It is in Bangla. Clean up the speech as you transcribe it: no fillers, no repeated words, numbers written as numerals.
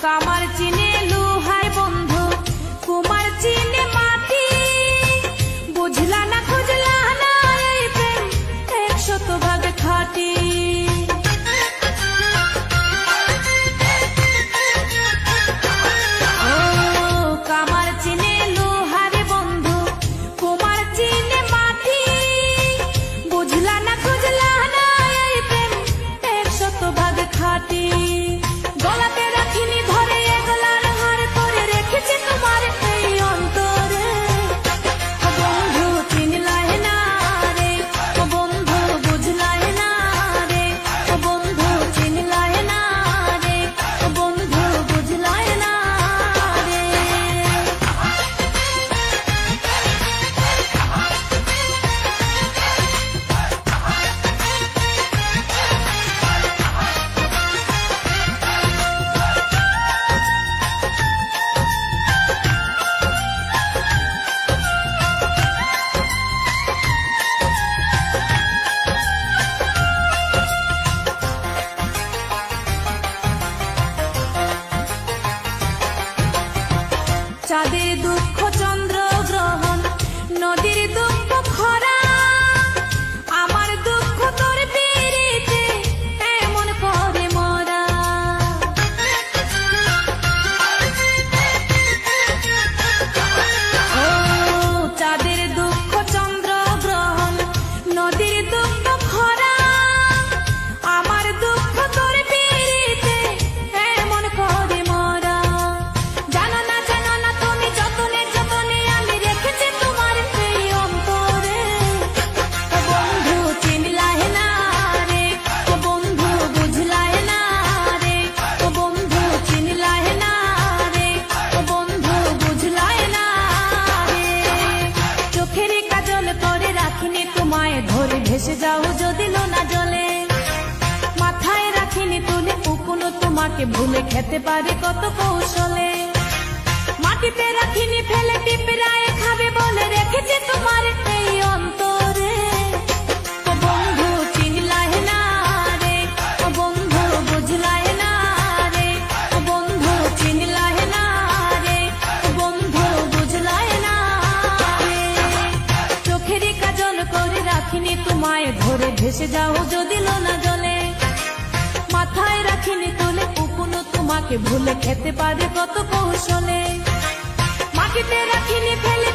কামার চিনে লোহায় বন্ধু, কুমার চিনে মাটি। বুঝলা না খুঁজলা না এই প্রেম 100% খাঁটি। কামার চিনে লোহার বন্ধু, কুমার চিনে মাটি। বুঝলা না খুঁজলা না এই প্রেম 100% খাঁটি। গলাতে রাখিনি ধরে এগলার হার করে রেখেছি তোমার এই অন্তরে। বন্ধু চিনলাই না রে, বন্ধু বুঝলাই না রে, বন্ধু চিনলাই না রে, বন্ধু বুঝলাই না রে। চাঁদের দুঃখ চন্দ্র গ্রহণ, নদীর দুঃখ খরা। আমার দুঃখ তোর পিরিতে এমন করে মরা। ও চাঁদের দুঃখ চন্দ্র গ্রহণ, নদীর দুঃখ খরা। আমার দুঃখ তোর পিরিতে এমন করে মরা। জানো না জানো না তুমি যতনে যতনে আমি রেখেছি তোমার এই অন্তরে। বন্ধু চিনলাই না রে, বন্ধু বুঝলাই না রে, বন্ধু চিনলাই না রে, বন্ধু বুঝলাই না রে। চোখের কাজল করে রাখিনি তোমায় ধরে ভেসে যাও যদি লোনা জলে। মাথায় রাখিনি তুলে উকুনো তোমাকে ভুলে খেতে পারে কত কৌশলে। মাটিতে রাখিনি ফেলে টিপরায় খাবে বলে রেখেছি তোমার এই অন্তরে। বন্ধু চিনলাই না রে, বন্ধু বুঝলাই না রে, বন্ধু চিনলাই না রে, বন্ধু বুঝলাই না রে। চোখের কাজল করে রাখিনি তোমায় ধরে ভেসে যাও যদি লোনা জলে। মাথায় রাখিনি তুলে উকুনো তোমাকে ভুলে খেতে পারে কত কৌশলে। মাটিতে রাখিনি ফেলে